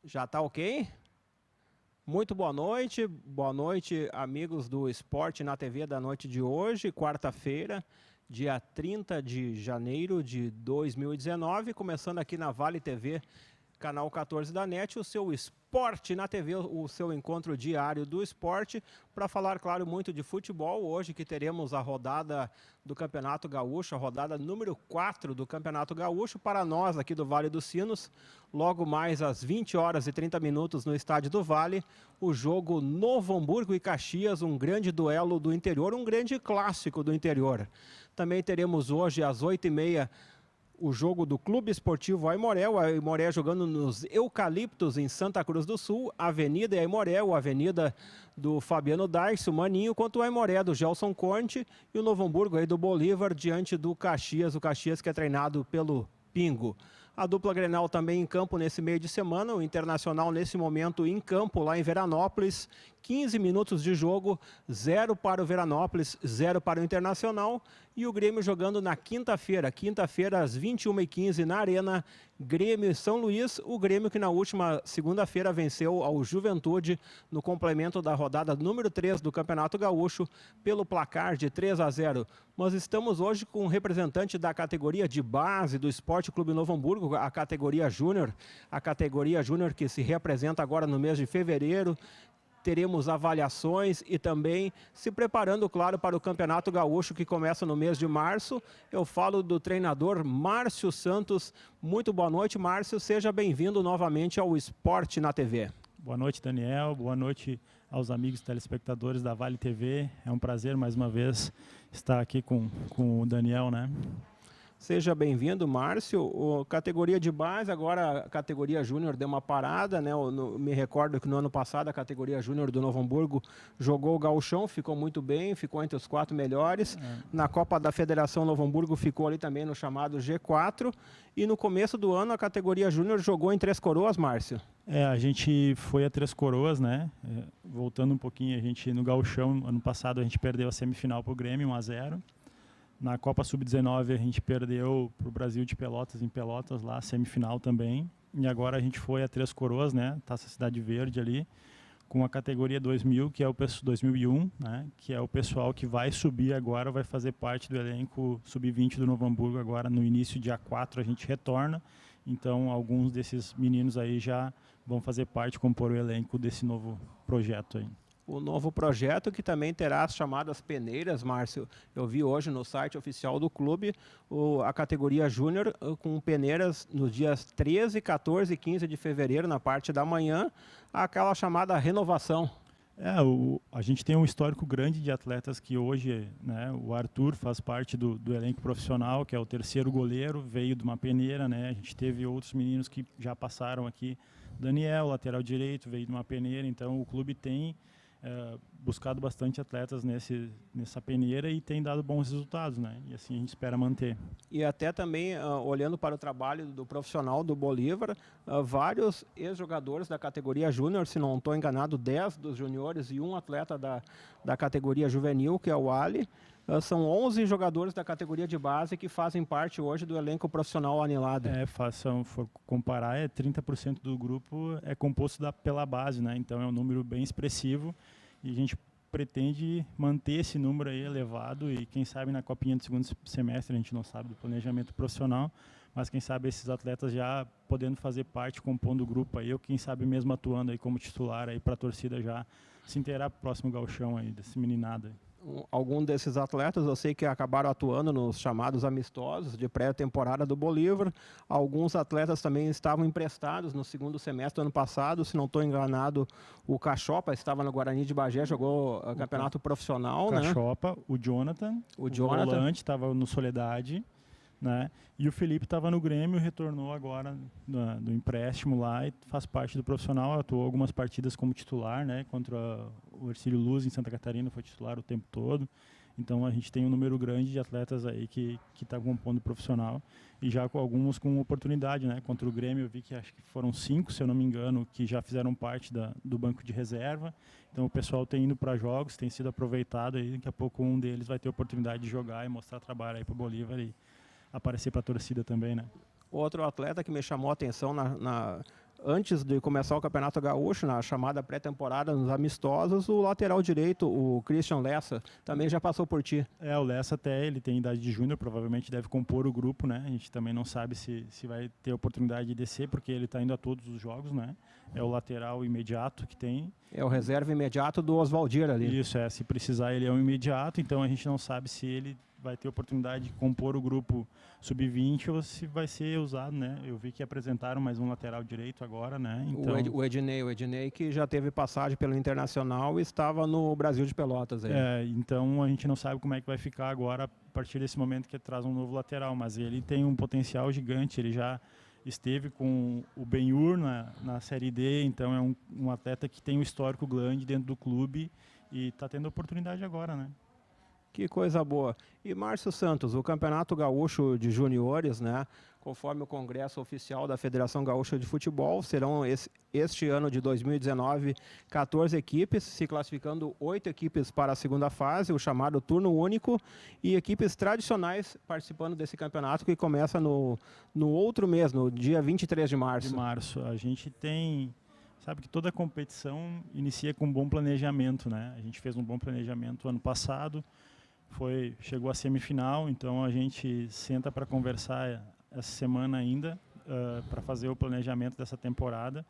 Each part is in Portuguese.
Já está ok? Muito boa noite amigos do Esporte na TV da noite de hoje, quarta-feira, dia 30 de janeiro de 2019, começando aqui na Vale TV, canal 14 da NET, o seu Esporte na TV, o seu encontro diário do esporte, para falar, claro, muito de futebol. Hoje que teremos a rodada do Campeonato Gaúcho, a rodada número 4 do Campeonato Gaúcho, para nós aqui do Vale dos Sinos, logo mais às 20 horas e 30 minutos no Estádio do Vale, o jogo Novo Hamburgo e Caxias, um grande duelo do interior, um grande clássico do interior. Também teremos hoje às 8h30 o jogo do Clube Esportivo Aimoré, o Aimoré jogando nos Eucaliptos em Santa Cruz do Sul, Avenida e Aimoré, a Avenida do Fabiano Darcio, Maninho, quanto o Aimoré do Gelson Conte e o Novo Hamburgo aí do Bolívar diante do Caxias, o Caxias que é treinado pelo Pingo. A dupla Grenal também em campo nesse meio de semana, o Internacional nesse momento em campo lá em Veranópolis, 15 minutos de jogo, 0 para o Veranópolis, 0 para o Internacional, e o Grêmio jogando na quinta-feira às 21h15 na Arena, Grêmio e São Luís, o Grêmio que na última segunda-feira venceu ao Juventude no complemento da rodada número 3 do Campeonato Gaúcho pelo placar de 3-0. Nós estamos hoje com um representante da categoria de base do Esporte Clube Novo Hamburgo, a categoria Júnior que se representa agora no mês de fevereiro. Teremos avaliações e também se preparando, claro, para o Campeonato Gaúcho que começa no mês de março. Eu falo do treinador Márcio Santos. Muito boa noite, Márcio. Seja bem-vindo novamente ao Esporte na TV. Boa noite, Daniel. Boa noite aos amigos telespectadores da Vale TV. É um prazer, mais uma vez, estar aqui com o Daniel, né? Seja bem-vindo, Márcio. Categoria de base, agora a categoria Júnior deu uma parada, né? Me recordo que no ano passado a categoria Júnior do Novo Hamburgo jogou o Gauchão, ficou muito bem, ficou entre os 4 melhores. Na Copa da Federação Novo Hamburgo ficou ali também no chamado G4. E no começo do ano a categoria Júnior jogou em Três Coroas, Márcio. A gente foi a Três Coroas, né? Voltando um pouquinho, a gente no Gauchão, ano passado a gente perdeu a semifinal para o Grêmio, 1-0. Na Copa Sub-19 a gente perdeu para o Brasil de Pelotas, em Pelotas, lá, semifinal também. E agora a gente foi a Três Coroas, né, Taça Cidade Verde ali, com a categoria 2000, que é o 2001, né, que é o pessoal que vai subir agora, vai fazer parte do elenco Sub-20 do Novo Hamburgo agora no início, dia 4, a gente retorna. Então, alguns desses meninos aí já vão fazer parte, compor o elenco desse novo projeto aí. O novo projeto que também terá as chamadas peneiras, Márcio. Eu vi hoje no site oficial do clube a categoria Júnior com peneiras nos dias 13, 14 e 15 de fevereiro, na parte da manhã, aquela chamada renovação. A gente tem um histórico grande de atletas que hoje, né, o Arthur faz parte do elenco profissional, que é o terceiro goleiro, veio de uma peneira, né? A gente teve outros meninos que já passaram aqui. Daniel, lateral direito, veio de uma peneira, então o clube tem buscado bastante atletas nessa peneira e tem dado bons resultados, né? E assim a gente espera manter. E até também, olhando para o trabalho do profissional do Bolívar, vários ex-jogadores da categoria Júnior, se não estou enganado, 10 dos juniores e um atleta da categoria juvenil, que é o Ali. São 11 jogadores da categoria de base que fazem parte hoje do elenco profissional anilado. Se for comparar, 30% do grupo é composto pela base, né? Então é um número bem expressivo e a gente pretende manter esse número aí elevado e quem sabe na copinha do segundo semestre, a gente não sabe do planejamento profissional, mas quem sabe esses atletas já podendo fazer parte, compondo o grupo aí, ou quem sabe mesmo atuando aí como titular aí para a torcida já se inteirar para o próximo gauchão aí, desse meninada. Algum desses atletas eu sei que acabaram atuando nos chamados amistosos de pré-temporada do Bolívar. Alguns atletas também estavam emprestados no segundo semestre do ano passado. Se não estou enganado, o Cachopa estava no Guarani de Bagé, jogou campeonato profissional. Cachopa, né? O Jonathan, o volante, estava no Soledade. né? E o Felipe estava no Grêmio, retornou agora do empréstimo lá e faz parte do profissional, atuou algumas partidas como titular, né? Contra o Ercílio Luz em Santa Catarina, foi titular o tempo todo. Então a gente tem um número grande de atletas aí que está compondo o profissional e já com alguns com oportunidade, né? Contra o Grêmio eu vi que acho que foram 5, se eu não me engano, que já fizeram parte do banco de reserva. Então o pessoal tem indo para jogos, tem sido aproveitado e daqui a pouco um deles vai ter oportunidade de jogar e mostrar trabalho aí para o Bolívar e aparecer para a torcida também, né? Outro atleta que me chamou a atenção antes de começar o Campeonato Gaúcho, na chamada pré-temporada, nos amistosos, o lateral direito, o Christian Lessa, também já passou por ti. O Lessa até, ele tem idade de júnior, provavelmente deve compor o grupo, né? A gente também não sabe se vai ter oportunidade de descer, porque ele está indo a todos os jogos, né? É o lateral imediato que tem. É o reserva imediato do Oswaldir ali. Isso, se precisar ele é um imediato, então a gente não sabe se ele vai ter oportunidade de compor o grupo sub-20 ou se vai ser usado, né? Eu vi que apresentaram mais um lateral direito agora, né? Então... O Ednei que já teve passagem pelo Internacional e estava no Brasil de Pelotas. Aí. Então a gente não sabe como é que vai ficar agora a partir desse momento que traz um novo lateral, mas ele tem um potencial gigante, ele já esteve com o Ben-Hur na Série D, então é um atleta que tem um histórico grande dentro do clube e está tendo oportunidade agora, né? Que coisa boa. E Márcio Santos, o Campeonato Gaúcho de Juniores, né? Conforme o Congresso Oficial da Federação Gaúcha de Futebol, serão este ano de 2019 14 equipes, se classificando 8 equipes para a segunda fase, o chamado turno único, e equipes tradicionais participando desse campeonato que começa no outro mês, no dia 23 de março. A gente tem... Sabe que toda competição inicia com um bom planejamento, né? A gente fez um bom planejamento ano passado, chegou à semifinal, então a gente senta para conversar essa semana ainda para fazer o planejamento dessa temporada.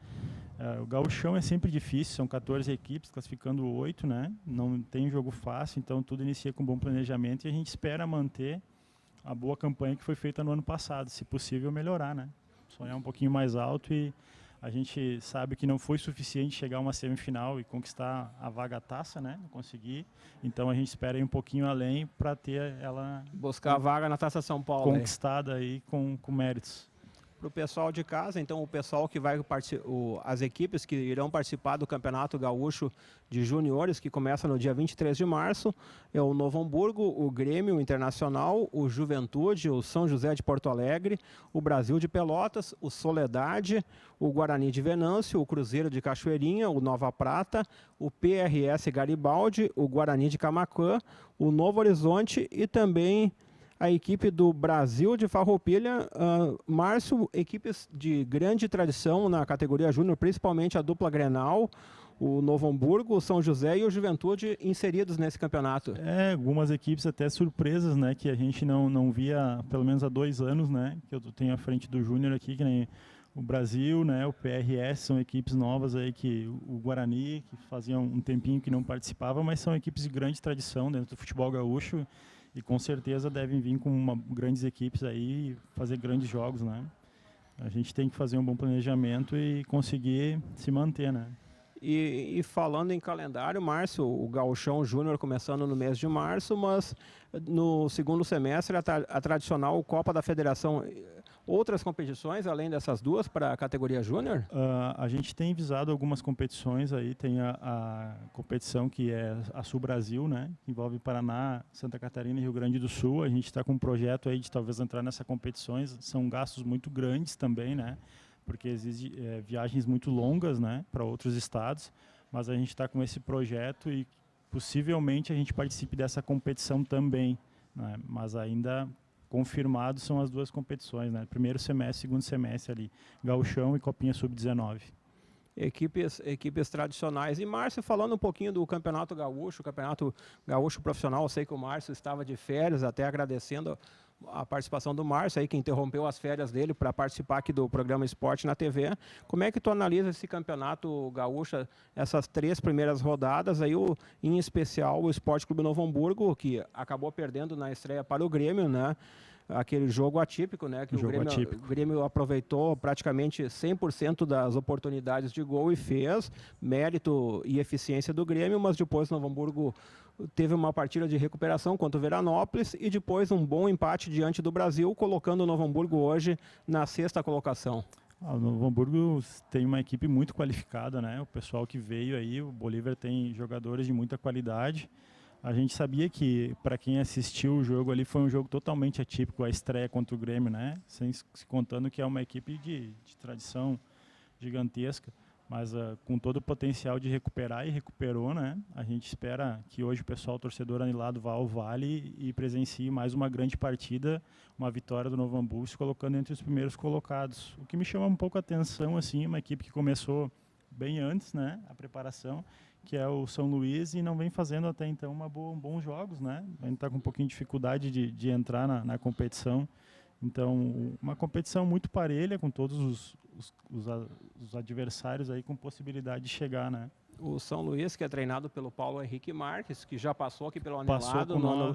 O gauchão é sempre difícil, são 14 equipes, classificando 8, né? Não tem jogo fácil, então tudo inicia com um bom planejamento e a gente espera manter a boa campanha que foi feita no ano passado, se possível melhorar, né? Sonhar um pouquinho mais alto e a gente sabe que não foi suficiente chegar a uma semifinal e conquistar a vaga taça, né? Não conseguir. Então a gente espera ir um pouquinho além para ter ela... Buscar a vaga na Taça São Paulo. Conquistada aí com méritos. Para o pessoal de casa, então o pessoal que vai as equipes que irão participar do Campeonato Gaúcho de Juniores, que começa no dia 23 de março, é o Novo Hamburgo, o Grêmio Internacional, o Juventude, o São José de Porto Alegre, o Brasil de Pelotas, o Soledade, o Guarani de Venâncio, o Cruzeiro de Cachoeirinha, o Nova Prata, o PRS Garibaldi, o Guarani de Camaquã, o Novo Horizonte e também a equipe do Brasil de Farroupilha. Márcio, equipes de grande tradição na categoria júnior, principalmente a dupla Grenal, o Novo Hamburgo, o São José e o Juventude inseridos nesse campeonato. Algumas equipes até surpresas, né, que a gente não via pelo menos há 2 anos, né, que eu tenho à frente do júnior aqui, que nem o Brasil, né, o PRS, são equipes novas aí, que o Guarani, que fazia um tempinho que não participava, mas são equipes de grande tradição dentro do futebol gaúcho. E com certeza devem vir com grandes equipes aí e fazer grandes jogos, né? A gente tem que fazer um bom planejamento e conseguir se manter, né? E falando em calendário, Márcio, o Gauchão Júnior começando no mês de março, mas no segundo semestre a tradicional Copa da Federação. Outras competições, além dessas duas, para a categoria júnior? A gente tem visado algumas competições aí, tem a competição que é a Sul Brasil, né? Que envolve Paraná, Santa Catarina e Rio Grande do Sul. A gente está com um projeto aí de talvez entrar nessas competições. São gastos muito grandes também, né? Porque exigem viagens muito longas, né? Para outros estados. Mas a gente está com esse projeto e possivelmente a gente participe dessa competição também, né? Mas ainda... confirmados são as duas competições, né? Primeiro semestre, segundo semestre ali, Gauchão e Copinha Sub-19. Equipes tradicionais. E Márcio, falando um pouquinho do Campeonato Gaúcho, Campeonato Gaúcho Profissional, eu sei que o Márcio estava de férias, até agradecendo a participação do Márcio, aí, que interrompeu as férias dele para participar aqui do programa Esporte na TV. Como é que tu analisa esse Campeonato Gaúcho, essas 3 primeiras rodadas, aí, em especial o Esporte Clube Novo Hamburgo, que acabou perdendo na estreia para o Grêmio, né? aquele jogo atípico, né? Que o Grêmio aproveitou praticamente 100% das oportunidades de gol e fez, mérito e eficiência do Grêmio, mas depois o Novo Hamburgo teve uma partida de recuperação contra o Veranópolis e depois um bom empate diante do Brasil, colocando o Novo Hamburgo hoje na 6ª colocação. O Novo Hamburgo tem uma equipe muito qualificada, né? O pessoal que veio aí, o Bolívar tem jogadores de muita qualidade. A gente sabia que, para quem assistiu o jogo ali, foi um jogo totalmente atípico, a estreia contra o Grêmio, né? Sem se contando que é uma equipe de tradição gigantesca, mas com todo o potencial de recuperar e recuperou, né? A gente espera que hoje o pessoal torcedor anilado vá ao Vale e presencie mais uma grande partida, uma vitória do Novo Hamburgo, se colocando entre os primeiros colocados. O que me chama um pouco a atenção, assim, uma equipe que começou bem antes, né? A preparação, que é o São Luís, e não vem fazendo até então bons jogos, né? A gente está com um pouquinho de dificuldade de entrar na competição. Então, uma competição muito parelha, com todos os adversários aí com possibilidade de chegar, né? O São Luís, que é treinado pelo Paulo Henrique Marques, que já passou aqui pelo Anelado no ano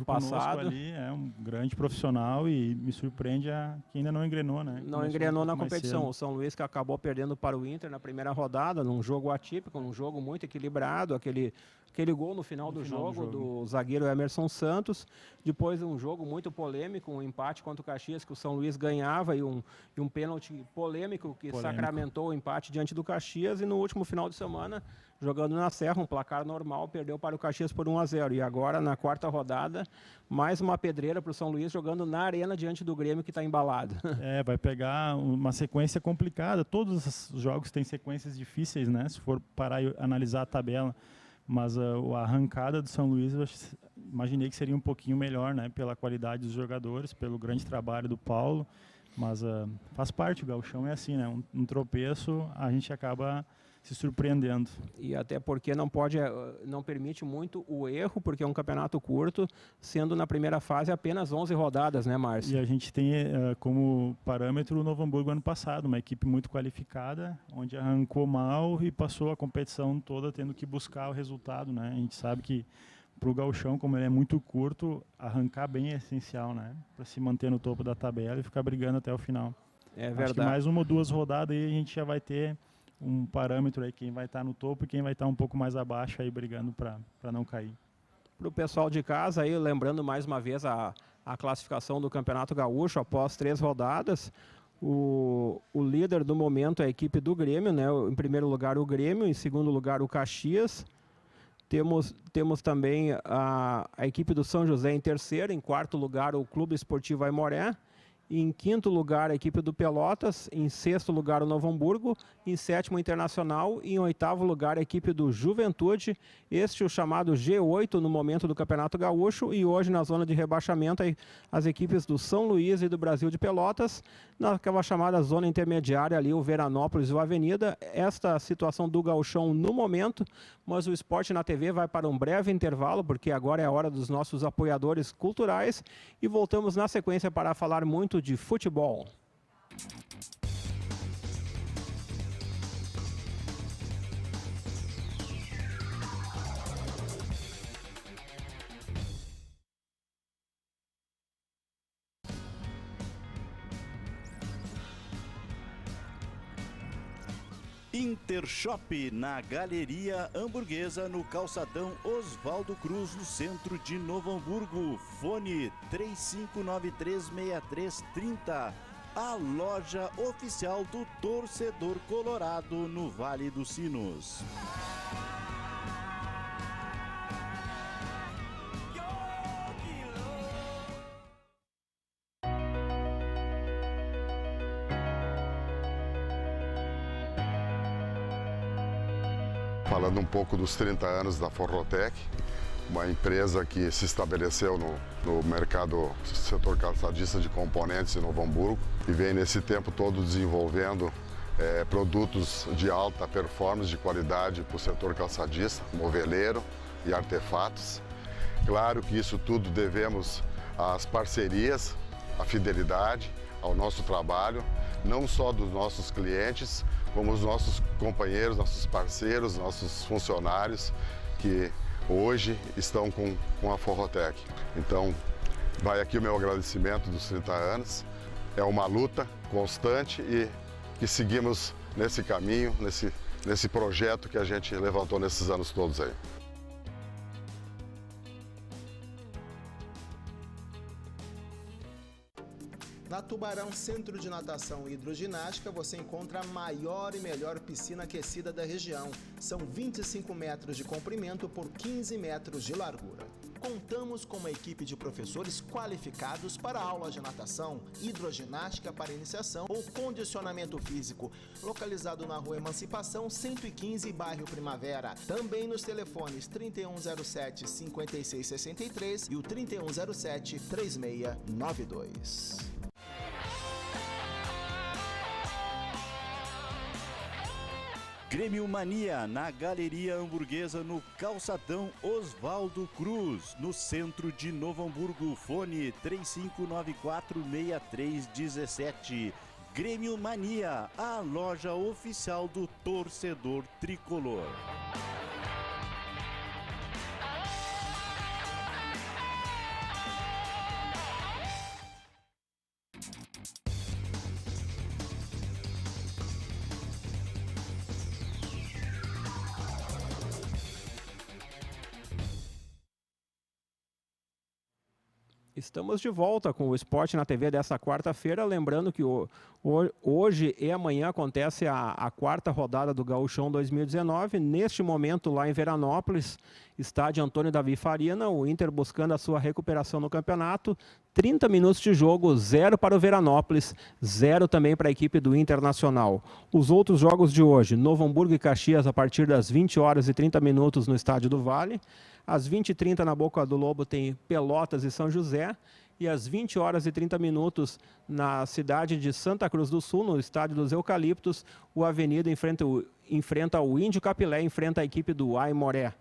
passado. Ali, é um grande profissional e me surpreende que ainda não engrenou, né? Não engrenou na competição. O São Luís que acabou perdendo para o Inter na primeira rodada, num jogo atípico, num jogo muito equilibrado, aquele gol no final do jogo do zagueiro Emerson Santos. Depois um jogo muito polêmico, um empate contra o Caxias, que o São Luís ganhava, e um pênalti polêmico que sacramentou o empate diante do Caxias. E no último final de semana, jogando na Serra, um placar normal, perdeu para o Caxias por 1-0. E agora, na 4ª rodada, mais uma pedreira para o São Luís, jogando na arena diante do Grêmio, que está embalado. Vai pegar uma sequência complicada. Todos os jogos têm sequências difíceis, né? Se for parar e analisar a tabela. Mas a arrancada do São Luís, eu imaginei que seria um pouquinho melhor, né? Pela qualidade dos jogadores, pelo grande trabalho do Paulo. Mas faz parte, o gauchão é assim, né? Um tropeço, a gente acaba se surpreendendo. E até porque não permite muito o erro, porque é um campeonato curto, sendo na primeira fase apenas 11 rodadas, né, Márcio? E a gente tem como parâmetro o Novo Hamburgo ano passado, uma equipe muito qualificada, onde arrancou mal e passou a competição toda tendo que buscar o resultado, né? A gente sabe que para o gauchão, como ele é muito curto, arrancar bem é essencial, né? Para se manter no topo da tabela e ficar brigando até o final. É verdade. Acho que mais 1 ou 2 rodadas aí a gente já vai ter um parâmetro aí, quem vai estar no topo e quem vai estar um pouco mais abaixo aí brigando para não cair. Para o pessoal de casa aí, lembrando mais uma vez a classificação do Campeonato Gaúcho após 3 rodadas, o líder do momento é a equipe do Grêmio, né? Em primeiro lugar o Grêmio, em segundo lugar o Caxias. Temos também a equipe do São José em terceiro, em quarto lugar o Clube Esportivo Aimoré. Em quinto lugar, a equipe do Pelotas. Em sexto lugar, o Novo Hamburgo. Em sétimo, o Internacional. E em oitavo lugar, a equipe do Juventude. Este é o chamado G8 no momento do Campeonato Gaúcho. E hoje, na zona de rebaixamento, as equipes do São Luís e do Brasil de Pelotas. Naquela chamada zona intermediária ali, o Veranópolis e o Avenida. Esta situação do gauchão no momento. Mas o Esporte na TV vai para um breve intervalo, porque agora é a hora dos nossos apoiadores culturais. E voltamos na sequência para falar muito de futebol. Intershop na Galeria Hamburguesa, no calçadão Oswaldo Cruz, no centro de Novo Hamburgo. Fone 35936330. A loja oficial do torcedor colorado no Vale dos Sinos. Falando um pouco dos 30 anos da Forrotec, uma empresa que se estabeleceu no mercado setor calçadista de componentes em Novo Hamburgo e vem nesse tempo todo desenvolvendo produtos de alta performance, de qualidade para o setor calçadista, moveleiro e artefatos. Claro que isso tudo devemos às parcerias, à fidelidade, ao nosso trabalho, não só dos nossos clientes, como os nossos companheiros, nossos parceiros, nossos funcionários que hoje estão com a Forrotec. Então, vai aqui o meu agradecimento dos 30 anos. É uma luta constante e que seguimos nesse caminho, nesse projeto que a gente levantou nesses anos todos aí. Na Tubarão Centro de Natação e Hidroginástica, você encontra a maior e melhor piscina aquecida da região. São 25 metros de comprimento por 15 metros de largura. Contamos com uma equipe de professores qualificados para aulas de natação, hidroginástica para iniciação ou condicionamento físico, localizado na Rua Emancipação 115, bairro Primavera. Também nos telefones 3107-5663 e o 3107-3692. Grêmio Mania, na Galeria Hamburguesa, no Calçadão Osvaldo Cruz, no centro de Novo Hamburgo. Fone 3594-6317. Grêmio Mania, a loja oficial do torcedor tricolor. Estamos de volta com o Esporte na TV dessa quarta-feira, lembrando que hoje e amanhã acontece a quarta rodada do Gauchão 2019, neste momento lá em Veranópolis, estádio Antônio Davi Farina, o Inter buscando a sua recuperação no campeonato, 30 minutos de jogo, 0 para o Veranópolis, 0 também para a equipe do Internacional. Os outros jogos de hoje, Novo Hamburgo e Caxias a partir das 20 horas e 30 minutos no Estádio do Vale, às 20h30 na Boca do Lobo tem Pelotas e São José. E às 20 horas e 30 minutos na cidade de Santa Cruz do Sul, no Estádio dos Eucaliptos, o Avenida enfrenta o Índio Capilé, enfrenta a equipe do Aimoré.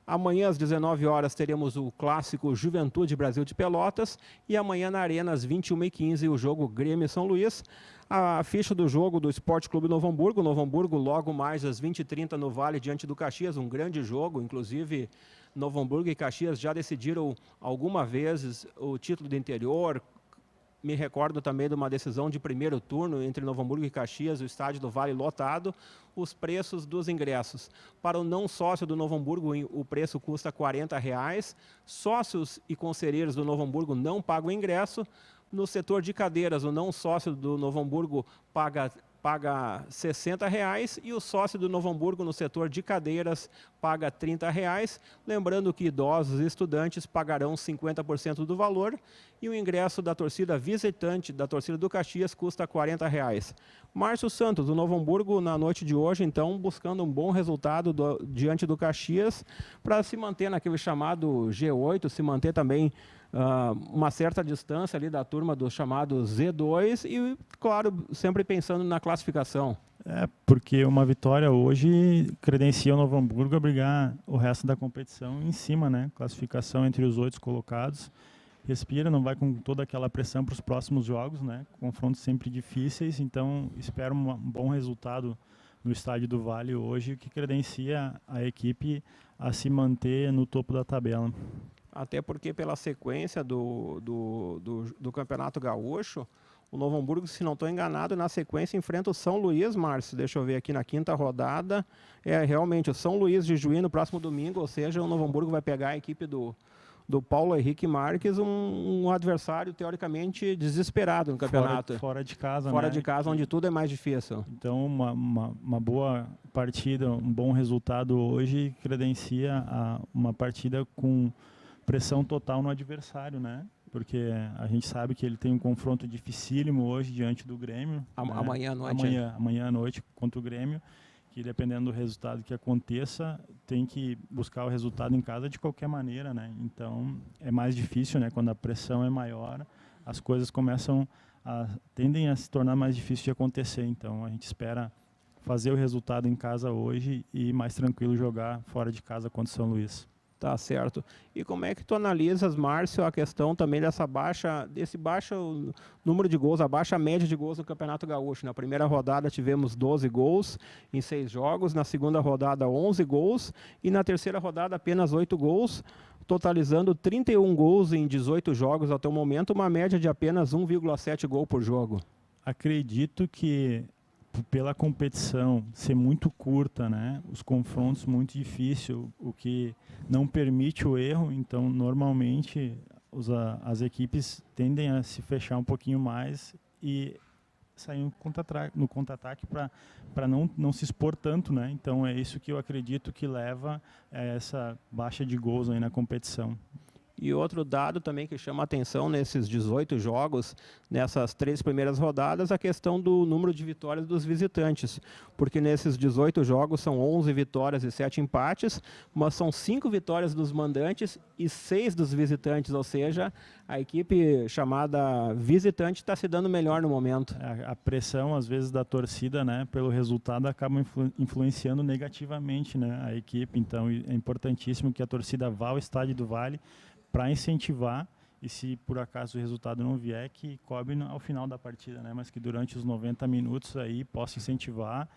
Amanhã às 19 horas teremos o clássico Juventude Brasil de Pelotas e amanhã na Arena às 21h15 o jogo Grêmio São Luís. A ficha do jogo do Esporte Clube Novo Hamburgo logo mais às 20h30 no Vale diante do Caxias, um grande jogo, inclusive Novo Hamburgo e Caxias já decidiram algumas vezes o título do interior. Me recordo também de uma decisão de primeiro turno entre Novo Hamburgo e Caxias, o estádio do Vale lotado. Os preços dos ingressos. Para o não sócio do Novo Hamburgo, o preço custa R$ 40. Sócios e conselheiros do Novo Hamburgo não pagam ingresso. No setor de cadeiras, o não sócio do Novo Hamburgo paga R$ 60 e o sócio do Novo Hamburgo no setor de cadeiras paga R$ 30. Lembrando que idosos e estudantes pagarão 50% do valor e o ingresso da torcida visitante da torcida do Caxias custa R$ 40. Márcio Santos, do Novo Hamburgo, na noite de hoje, então, buscando um bom resultado diante do Caxias para se manter naquele chamado G8, se manter também uma certa distância ali da turma do chamado Z2 e, claro, sempre pensando na classificação. Porque uma vitória hoje credencia o Novo Hamburgo a brigar o resto da competição em cima, né? Classificação entre os 8 colocados. Respira, não vai com toda aquela pressão para os próximos jogos, né? Confrontos sempre difíceis, então espero um bom resultado no Estádio do Vale hoje, que credencia a equipe a se manter no topo da tabela. Até porque pela sequência do Campeonato Gaúcho, o Novo Hamburgo, se não estou enganado, na sequência enfrenta o São Luís, Márcio. Deixa eu ver aqui na quinta rodada. Realmente, o São Luís de Juí no próximo domingo, ou seja, o Novo Hamburgo vai pegar a equipe do Paulo Henrique Marques, um adversário teoricamente desesperado no campeonato. Fora de casa, Fora né? de casa, onde tudo é mais difícil. Então, uma boa partida, um bom resultado hoje credencia uma partida com pressão total no adversário, né? Porque a gente sabe que ele tem um confronto dificílimo hoje diante do Grêmio. Amanhã à noite. Amanhã à noite contra o Grêmio, que dependendo do resultado que aconteça, tem que buscar o resultado em casa de qualquer maneira, né? Então, é mais difícil, né? Quando a pressão é maior, as coisas tendem a se tornar mais difíceis de acontecer. Então, a gente espera fazer o resultado em casa hoje e mais tranquilo jogar fora de casa contra o São Luís. Tá certo. E como é que tu analisas, Márcio, a questão também desse baixo número de gols, a baixa média de gols no Campeonato Gaúcho? Na primeira rodada tivemos 12 gols em 6 jogos, na segunda rodada 11 gols e na terceira rodada apenas 8 gols, totalizando 31 gols em 18 jogos até o momento, uma média de apenas 1,7 gol por jogo. Acredito que pela competição ser muito curta, né, os confrontos muito difíceis, o que não permite o erro, então normalmente as equipes tendem a se fechar um pouquinho mais e sair no contra-ataque para não se expor tanto, né? Então é isso que eu acredito que leva a essa baixa de gols aí na competição. E outro dado também que chama a atenção nesses 18 jogos, nessas 3 primeiras rodadas, a questão do número de vitórias dos visitantes. Porque nesses 18 jogos são 11 vitórias e 7 empates, mas são 5 vitórias dos mandantes e 6 dos visitantes, ou seja, a equipe chamada visitante está se dando melhor no momento. A pressão, às vezes, da torcida, né, pelo resultado acaba influenciando negativamente, né, a equipe. Então é importantíssimo que a torcida vá ao Estádio do Vale para incentivar, e se por acaso o resultado não vier, que cobre ao final da partida, né? Mas que durante os 90 minutos aí possa incentivar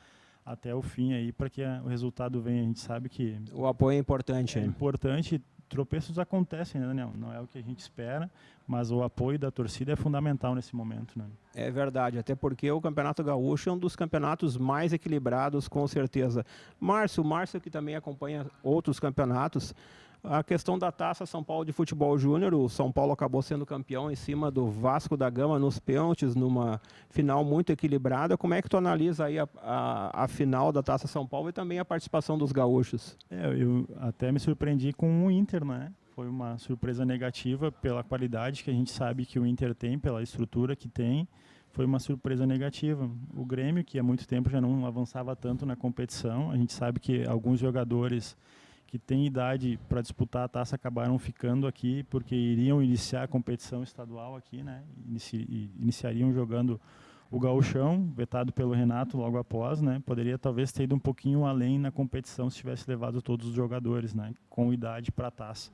até o fim aí para que o resultado venha. A gente sabe que o apoio é importante. É importante, tropeços acontecem, né, Daniel? Não é o que a gente espera, mas o apoio da torcida é fundamental nesse momento, né? É verdade, até porque o Campeonato Gaúcho é um dos campeonatos mais equilibrados, com certeza. Márcio que também acompanha outros campeonatos, a questão da Taça São Paulo de Futebol Júnior, o São Paulo acabou sendo campeão em cima do Vasco da Gama nos pênaltis, numa final muito equilibrada. Como é que tu analisa aí a final da Taça São Paulo e também a participação dos gaúchos? Eu até me surpreendi com o Inter, né? Foi uma surpresa negativa pela qualidade que a gente sabe que o Inter tem, pela estrutura que tem. Foi uma surpresa negativa. O Grêmio, que há muito tempo já não avançava tanto na competição, a gente sabe que alguns jogadores que têm idade para disputar a taça acabaram ficando aqui porque iriam iniciar a competição estadual aqui, né? Iniciariam jogando o Gauchão, vetado pelo Renato logo após, né? Poderia talvez ter ido um pouquinho além na competição se tivesse levado todos os jogadores, né, com idade para a taça.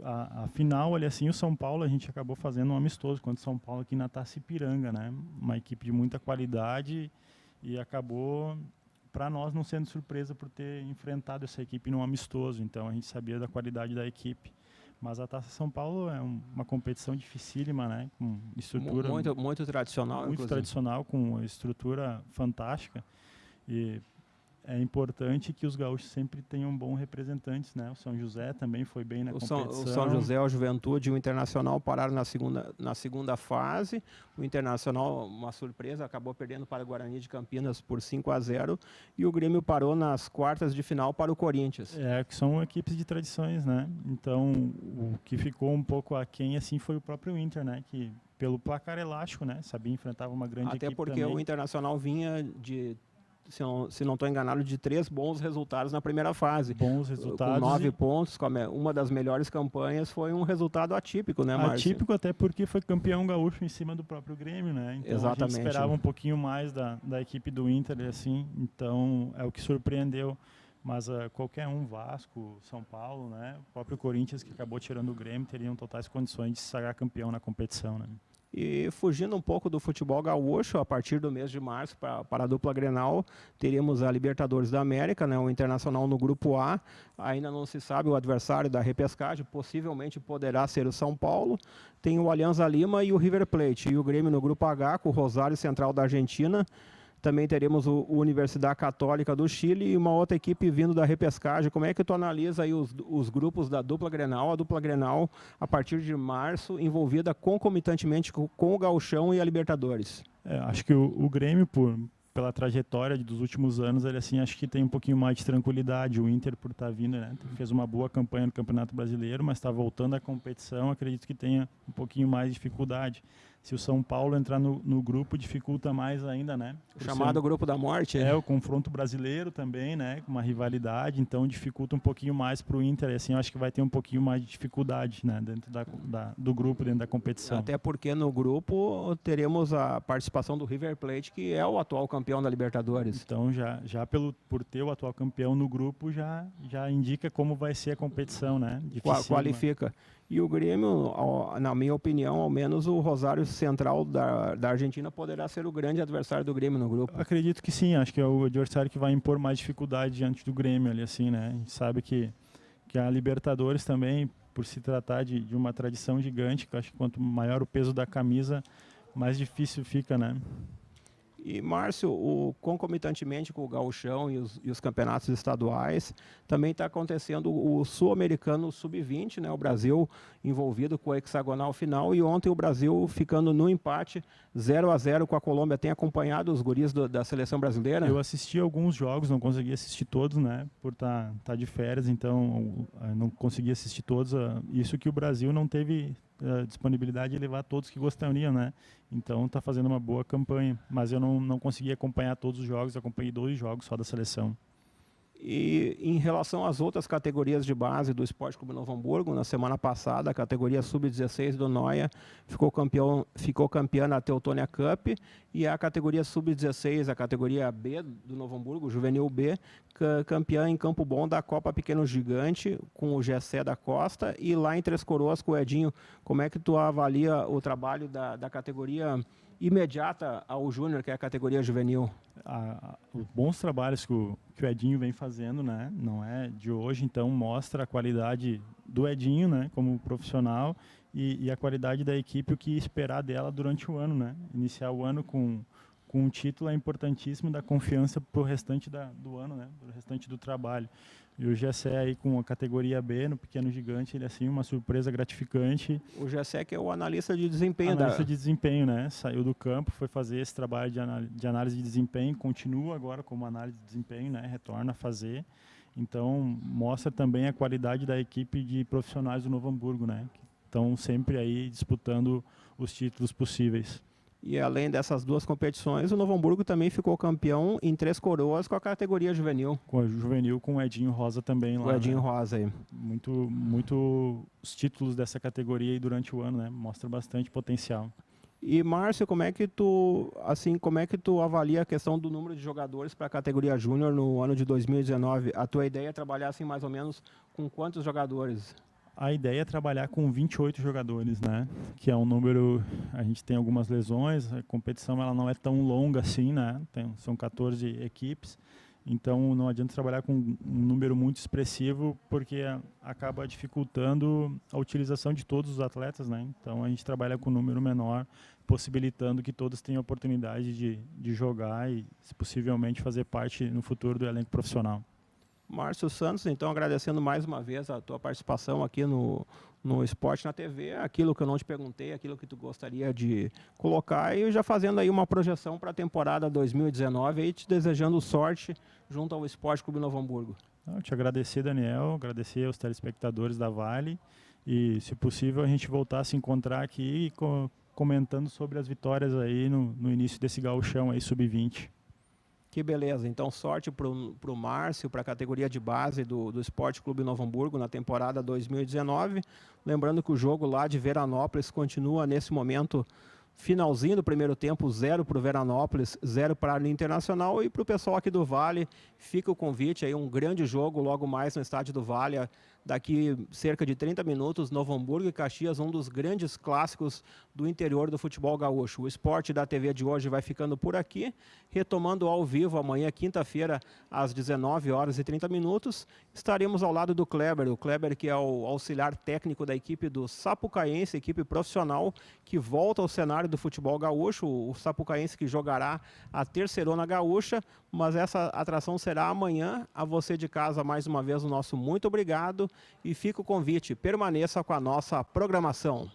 A final, ali assim, o São Paulo, a gente acabou fazendo um amistoso contra o São Paulo aqui na Taça Ipiranga, né? Uma equipe de muita qualidade e acabou, para nós, não sendo surpresa por ter enfrentado essa equipe num amistoso. Então a gente sabia da qualidade da equipe. Mas a Taça São Paulo é uma competição dificílima, né? Com estrutura muito tradicional, muito tradicional, com estrutura fantástica. E é importante que os gaúchos sempre tenham bons representantes, né? O São José também foi bem na competição. O São José, o Juventude e o Internacional pararam na segunda fase. O Internacional, uma surpresa, acabou perdendo para o Guarani de Campinas por 5-0. E o Grêmio parou nas quartas de final para o Corinthians. Que são equipes de tradições, né? Então, o que ficou um pouco aquém, assim, foi o próprio Inter, né? Que pelo placar elástico, né? Sabia enfrentava uma grande equipe. Até porque também. O Internacional vinha de, se não estou enganado, de 3 bons resultados na primeira fase. Bons resultados. Com 9 pontos, uma das melhores campanhas, foi um resultado atípico, né, Márcio? Atípico até porque foi campeão gaúcho em cima do próprio Grêmio, né? Então exatamente. A gente esperava um pouquinho mais da equipe do Inter, assim, então é o que surpreendeu. Mas qualquer um, Vasco, São Paulo, né? O próprio Corinthians, que acabou tirando o Grêmio, teriam totais condições de se sagrar campeão na competição, né? E fugindo um pouco do futebol gaúcho, a partir do mês de março, para a dupla Grenal, teríamos a Libertadores da América, né, o Internacional no Grupo A. Ainda não se sabe o adversário da repescagem, possivelmente poderá ser o São Paulo. Tem o Alianza Lima e o River Plate. E o Grêmio no Grupo H, com o Rosário Central da Argentina. Também teremos o Universidade Católica do Chile e uma outra equipe vindo da repescagem. Como é que tu analisa aí os grupos da dupla Grenal? A dupla Grenal, a partir de março, envolvida concomitantemente com o Gauchão e a Libertadores. Acho que o Grêmio, pela trajetória dos últimos anos, ele assim, acho que tem um pouquinho mais de tranquilidade. O Inter, por estar vindo, né, fez uma boa campanha no Campeonato Brasileiro, mas está voltando à competição, acredito que tenha um pouquinho mais de dificuldade. Se o São Paulo entrar no grupo, dificulta mais ainda, né? O chamado grupo da morte. É, o confronto brasileiro também, né? Com uma rivalidade, então dificulta um pouquinho mais para o Inter. E assim, eu acho que vai ter um pouquinho mais de dificuldade, né? Dentro do grupo, dentro da competição. Até porque no grupo teremos a participação do River Plate, que é o atual campeão da Libertadores. Então, já por ter o atual campeão no grupo, já indica como vai ser a competição, né? Qualifica. E o Grêmio, na minha opinião, ao menos o Rosário Central da Argentina poderá ser o grande adversário do Grêmio no grupo. Acredito que sim, acho que é o adversário que vai impor mais dificuldade diante do Grêmio ali, assim, né? A gente sabe que a Libertadores também, por se tratar de uma tradição gigante, que eu acho que quanto maior o peso da camisa, mais difícil fica, né? E, Márcio, concomitantemente com o Gauchão e os campeonatos estaduais, também está acontecendo o Sul-Americano Sub-20, né? O Brasil envolvido com a hexagonal final, e ontem o Brasil ficando no empate 0-0 com a Colômbia. Tem acompanhado os guris da seleção brasileira? Eu assisti alguns jogos, não consegui assistir todos, né? Por tá de férias, então não consegui assistir todos. Isso que o Brasil não teve disponibilidade de levar todos que gostariam, né? Então está fazendo uma boa campanha, mas eu não consegui acompanhar todos os jogos, acompanhei 2 jogos só da seleção. E em relação às outras categorias de base do Esporte Clube Novo Hamburgo, na semana passada a categoria Sub-16 do Noia ficou campeã na Teutônia Cup, e a categoria Sub-16, a categoria B do Novo Hamburgo, Juvenil B, campeã em Campo Bom da Copa Pequeno Gigante, com o Gessé da Costa, e lá em Três Coroas com o Edinho. Como é que tu avalia o trabalho da categoria imediata ao Júnior, que é a categoria juvenil? Os bons trabalhos que o Edinho vem fazendo, né? Não é de hoje, então mostra a qualidade do Edinho, né? Como profissional, e a qualidade da equipe, o que esperar dela durante o ano, né? Iniciar o ano com um título é importantíssimo, da confiança para o restante do ano, né? Para o restante do trabalho. E o Gessé aí com a categoria B no Pequeno Gigante, ele assim, uma surpresa gratificante. O Gessé que é o analista de desempenho. Analista de desempenho, né? Saiu do campo, foi fazer esse trabalho de análise de desempenho, continua agora como análise de desempenho, né? Retorna a fazer. Então, mostra também a qualidade da equipe de profissionais do Novo Hamburgo, né? Que estão sempre aí disputando os títulos possíveis. E além dessas 2 competições, o Novo Hamburgo também ficou campeão em Três Coroas com a categoria juvenil. Com a juvenil, com o Edinho Rosa também lá. O Edinho, né? Rosa aí. Muito os títulos dessa categoria aí durante o ano, né? Mostra bastante potencial. E, Márcio, como é que tu avalia a questão do número de jogadores para a categoria júnior no ano de 2019? A tua ideia é trabalhar assim mais ou menos com quantos jogadores? A ideia é trabalhar com 28 jogadores, né? Que é um número, a gente tem algumas lesões, a competição ela não é tão longa assim, né? São 14 equipes, então não adianta trabalhar com um número muito expressivo, porque acaba dificultando a utilização de todos os atletas, né? Então a gente trabalha com um número menor, possibilitando que todos tenham a oportunidade de jogar e, se possivelmente, fazer parte no futuro do elenco profissional. Márcio Santos, então, agradecendo mais uma vez a tua participação aqui no Esporte na TV, aquilo que eu não te perguntei, aquilo que tu gostaria de colocar, e já fazendo aí uma projeção para a temporada 2019 e te desejando sorte junto ao Esporte Clube Novo Hamburgo. Eu te agradecer, Daniel, agradecer aos telespectadores da Vale, e, se possível, a gente voltar a se encontrar aqui comentando sobre as vitórias aí no início desse gauchão aí sub-20. Que beleza, então sorte para o Márcio, para a categoria de base do Esporte Clube Novo Hamburgo na temporada 2019. Lembrando que o jogo lá de Veranópolis continua nesse momento, finalzinho do primeiro tempo, 0 para o Veranópolis, 0 para o Internacional. E para o pessoal aqui do Vale, fica o convite aí, um grande jogo logo mais no estádio do Vale, daqui cerca de 30 minutos, Novo Hamburgo e Caxias, um dos grandes clássicos do interior do futebol gaúcho. O Esporte da TV de hoje vai ficando por aqui, retomando ao vivo amanhã, quinta-feira, às 19h30, estaremos ao lado do Kleber, o Kleber que é o auxiliar técnico da equipe do Sapucaense, equipe profissional que volta ao cenário do futebol gaúcho, o Sapucaense que jogará a Terceirona Gaúcha, mas essa atração será amanhã. A você de casa, mais uma vez, o nosso muito obrigado. E fica o convite, permaneça com a nossa programação.